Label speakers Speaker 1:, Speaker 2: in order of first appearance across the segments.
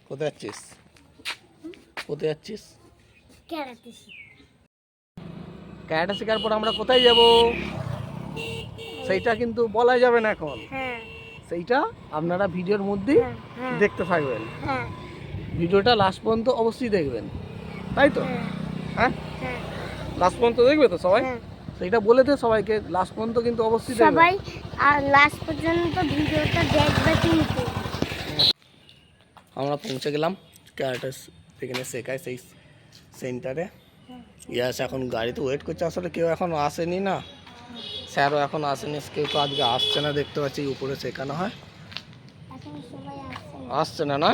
Speaker 1: কোথায় যাচ্ছিস? কোথায় যাচ্ছিস? ক্যারাটে শেখার পর আমরা কোথায় যাব সেইটা কিন্তু বলা যাবে না এখন। সেইটা আপনারা ভিডিওর মধ্যেই দেখতে থাকবেন। ভিডিওটা লাস্ট পর্যন্ত অবশ্যই দেখবেন, তাই তো? হ্যাঁ, লাস্ট পর্যন্ত দেখবে তো সবাই? সেইটা বলে দে সবাইকে, লাস্ট পর্যন্ত কিন্তু অবশ্যই দেখবে
Speaker 2: সবাই, আর লাস্ট পর্যন্ত ভিডিওটা দেখবে কিন্তু।
Speaker 1: আমরা পৌঁছে গেলাম ক্যারাটে এখানে শেখায় সেই সেন্টারে। ইয়াস এখন গাড়িতে ওয়েট করছে, আসলে কেউ এখন আসেনি না, স্যারও এখন আসেনি, কেউ তো আজকে আসছে না, দেখতে পাচ্ছি উপরে শেখানো হয়,
Speaker 2: এখন সবাই
Speaker 1: আসছে না। না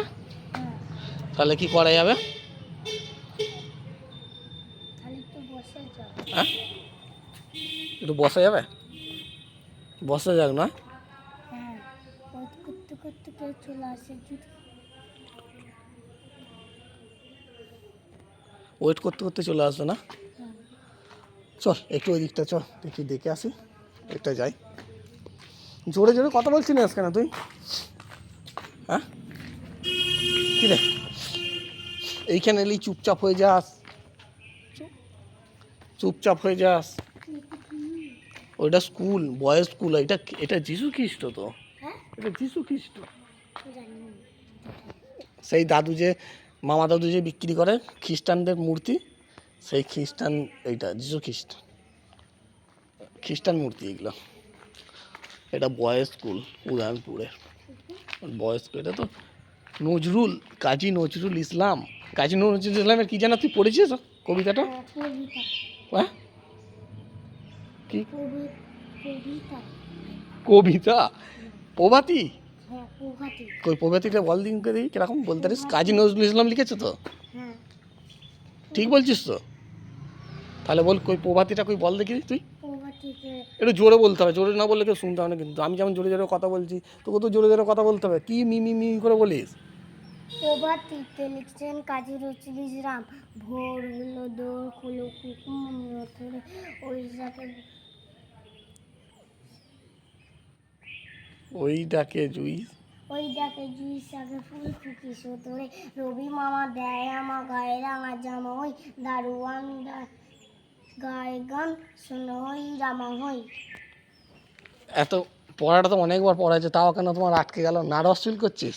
Speaker 1: তাহলে কি করা যাবে?
Speaker 2: খালি একটু বসে যাও।
Speaker 1: হ্যাঁ, একটু বসা যাবে, বসা যাক না?
Speaker 2: হ্যাঁ, ওয়েট করতে করতে কেউ চলে আসে যদি।
Speaker 1: ওয়েট করতে করতে চলে আসবে না? চল একটু ওই দিকটা চল, দেখি দেখে আসি, একটা যাই। জোরে জোরে কথা বলছিস কেন তুই? হ্যাঁ, কি রে, এইখানে এলেই চুপচাপ হয়ে যাস, চুপচাপ হয়ে যাস। ওইটা স্কুল, বয়েজ স্কুল, এটা এটা যিশু খ্রিস্ট তো, এটা যিশু খ্রিস্ট। সেই দাদু যে, মামা দাদু যে বিক্রি করে খ্রিস্টানদের মূর্তি, সেই খ্রিস্টান, এইটা যিশু খ্রিস্ট, খ্রিস্টান মূর্তি এগুলো। এটা বয়েজ স্কুল উদয়নপুরে, বয়েজ স্কুল। এটা তো নজরুল, কাজী নজরুল ইসলাম। কাজী নজরুল ইসলামের কি জানা তুই পড়েছিস কবিতাটা? হ্যাঁ, কি কবিতা? প্রভাতী? কই প্রভাতীটা বল দিন করে দিই, কিরকম বলতে পারিস? কাজী নজরুল ইসলাম লিখেছে তো, ঠিক বলছিস তো? তাহলে বল কই প্রভাতীটা, কই বল দেখি তুই। একটু জোরে বলতে হবে, জোরে না বললে কেউ শুনতে হবে না কিন্তু। আমি যেমন জোরে জোরে কথা বলছি, তোকে তো জোরে জোরে কথা বলতে হবে। কি মি মি মি করে বলিস?
Speaker 2: প্রভাতীতে লিখছেন কাজী নজরুল ইসলাম। ভোর হলো দোর খুলো কুকুর ধরে
Speaker 1: ওই ডাকে জুই,
Speaker 2: ওই ডাকে জুই সাগে ফুল খুকি সোতরে রবি মামা দেয় আমার গায়ে রাঙা জামা হই দারুয়ান গায়ে গান শোনো হই রামা হই।
Speaker 1: এত পড়াটা তো অনেকবার পড়া হয়েছে, তাও কেন তোমার আটকে গেল? নার্ভাস ফিল করছিস?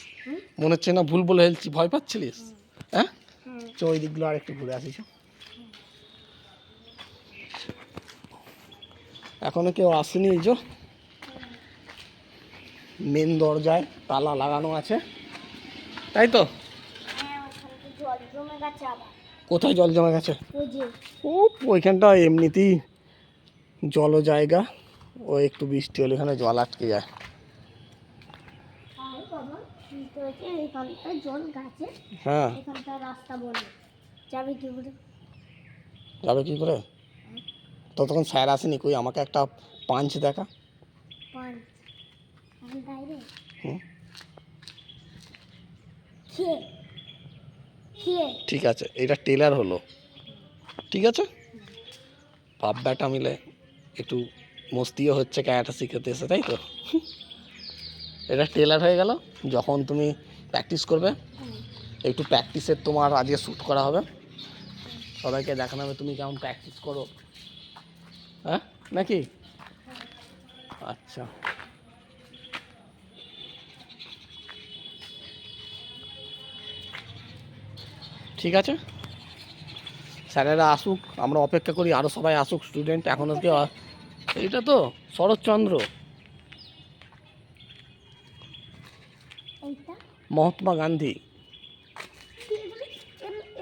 Speaker 1: মনে হচ্ছে না ভুল বলে ফেলছি, ভয় পাচ্ছিলিস? হ্যাঁ, চ ওই দিকগুলো আর একটু ঘুরে আসিস। এখনো কেউ আসেনি, এই যে মেন দরজায় তালা লাগানো আছে, তাই তো?
Speaker 2: জল জমে গেছে আবার।
Speaker 1: কোথায় জল জমে গেছে?
Speaker 2: ওই যে
Speaker 1: ও ওইখানটা এমনিতেই জল জায়গা, ও একটু বৃষ্টি হলে এখানে জল আটকে যায়।
Speaker 2: এখানটা জল গাছে,
Speaker 1: হ্যাঁ,
Speaker 2: এখানটা রাস্তা বন্ধ, যাবে কি করে?
Speaker 1: যাবে কি করে? ততক্ষণ স্যার আসেনি, কই আমাকে একটা পাঞ্চ দেখা। হুম, ঠিক আছে, এটা টেলার হলো, ঠিক আছে। বাপ বেটা মিলে একটু মস্তিও হচ্ছে, ক্যারাটে শিখাতে এসে, তাই তো? এটা টেলার হয়ে গেল। যখন তুমি প্র্যাকটিস করবে, একটু প্র্যাকটিসের তোমার আজকে শ্যুট করা হবে, সবাইকে দেখানো হবে তুমি কেমন প্র্যাকটিস করো, হ্যাঁ নাকি? আচ্ছা, ঠিক আছে, স্যারেরা আসুক, আমরা অপেক্ষা করি, আরও সবাই আসুক স্টুডেন্ট। এখনও কেউ এইটা তো শরৎচন্দ্র, মহাত্মা গান্ধী,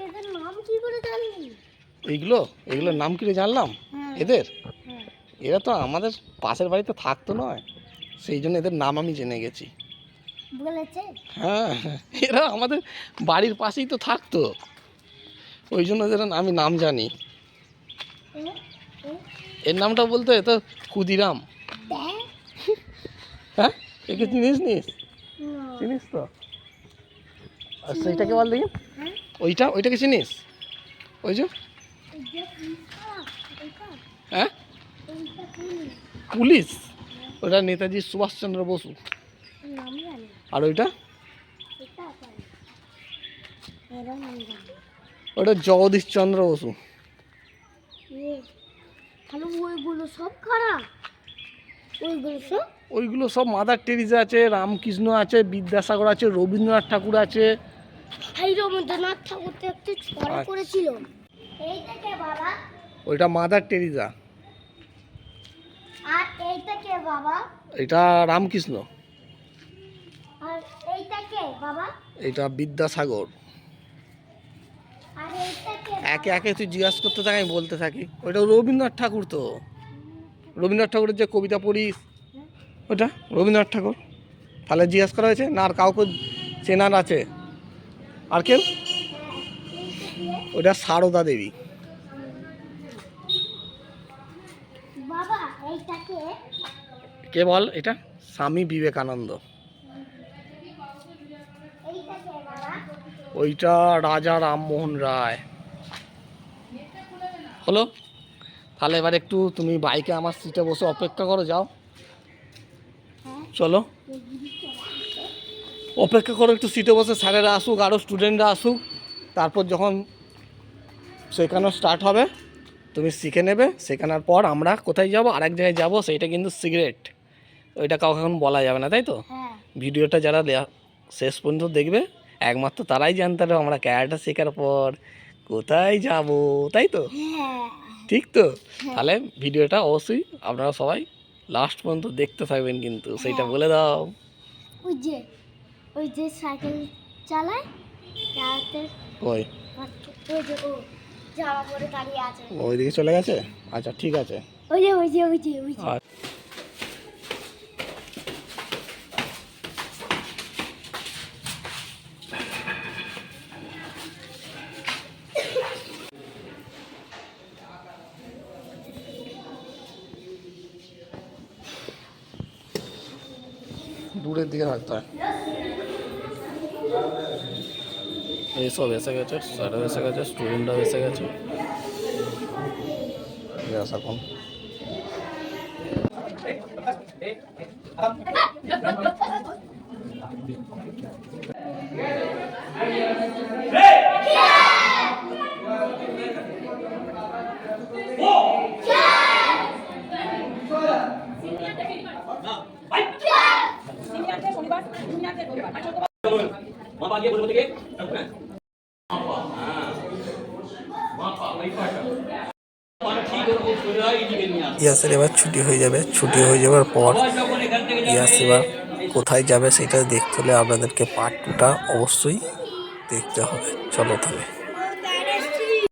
Speaker 2: এদের নাম কি করে জানলি?
Speaker 1: এইগুলো, এগুলোর নাম কি জানলাম এদের? এরা তো আমাদের পাশের বাড়িতে থাকতো নয়, সেই জন্য এদের নাম আমি জেনে গেছি।
Speaker 2: বলেছে?
Speaker 1: হ্যাঁ, এরা আমাদের বাড়ির পাশেই তো থাকতো, ওই জন্য এদের আমি নাম জানি। এর নামটা বলতে তো ক্ষুদিরাম। হ্যাঁ, একে চিনিস নিস? চিনিস তো? আর সেইটাকে বল দেখি, ওইটা, ওইটাকে চিনিস? ওই যে, হ্যাঁ, পুলিশ, ওটা নেতাজি সুভাষচন্দ্র বসু। আর ওইটা
Speaker 2: এরম আমি জানি।
Speaker 1: ওটা জগদীশচন্দ্র বসু।
Speaker 2: তাহলে ওইগুলো সব খারাপ, ওইগুলো সব
Speaker 1: ওইগুলো সব মাদার টেরিজা আছে, রামকৃষ্ণ আছে, বিদ্যাসাগর আছে, রবীন্দ্রনাথ ঠাকুর আছে।
Speaker 2: এই রবীন্দ্রনাথ ঠাকুর তো একটু ছড়া
Speaker 1: আচ্ছা।
Speaker 2: করেছিল। এইটা কে বাবা?
Speaker 1: ওইটা মাদার টেরিজা।
Speaker 2: আর এইটা কে বাবা?
Speaker 1: এটা রামকৃষ্ণ।
Speaker 2: আর এইটা কে বাবা?
Speaker 1: এটা বিদ্যাসাগর।
Speaker 2: আর এইটা কে?
Speaker 1: একে একে তুই জিজ্ঞাসা করতে থাক, আমি বলতে থাকি। ওইটা রবীন্দ্রনাথ ঠাকুর। তো রবীন্দ্রনাথ ঠাকুরের যে কবিতা পড়িস ওটা রবীন্দ্রনাথ ঠাকুর। তাহলে জিজ্ঞাসা করা হয়েছে না? আর কাউকে চেনার আছে? আর কেউ? ওটা সারদা দেবী।
Speaker 2: বাবা এইটা কে?
Speaker 1: কে বল? এটা স্বামী বিবেকানন্দ।
Speaker 2: এইটা কে বাবা?
Speaker 1: ওইটা রাজা রামমোহন রায়। হলো? তাহলে এবার একটু তুমি বাইকে আমার সিটে বসে অপেক্ষা করো, যাও। চলো অপেক্ষা করো একটু সিটে বসে, স্যারেরা আসুক, আরও স্টুডেন্টরা আসুক, তারপর যখন শেখানো স্টার্ট হবে তুমি শিখে নেবে। শেখানোর পর আমরা কোথায় যাব? আরেক জায়গায় যাব, সেইটা কিন্তু সিগারেট। ওইটা কাউকে এখন বলা যাবে না, তাই তো?
Speaker 2: হ্যাঁ।
Speaker 1: ভিডিওটা যারা শেষ পর্যন্ত দেখবে একমাত্র তারাই জানতে পারবে আমরা ক্যারাটা শেখার পর কোথায় যাব, তাই তো?
Speaker 2: হ্যাঁ।
Speaker 1: ঠিক তো? তাহলে ভিডিওটা অবশ্যই আপনারা সবাই লাস্ট পর্যন্ত দেখতে থাকবেন, কিন্তু সেইটা বলে দাও।
Speaker 2: ওই যে সাইকেল চালায় রাতে,
Speaker 1: ওই
Speaker 2: ওই যে ও জামা পরে দাঁড়িয়ে আছে।
Speaker 1: ওইদিকে চলে গেছে? আচ্ছা ঠিক আছে।
Speaker 2: ওই যে ওই যে ওই যে ওই যে
Speaker 1: আর দূরের দিকে থাকতে হয়। এইসব এসে গেছে, স্যারও এসে গেছে, স্টুডেন্টরাও এসে গেছে। ব্যাস এখন ইয়াসের এবার ছুটি হয়ে যাবে। ছুটি হয়ে যাওয়ার পর ইয়াস এবার কোথায় যাবে সেটা দেখতে হলে আপনাদেরকে পার্ট 2টা অবশ্যই দেখতে হবে। চলো তাহলে।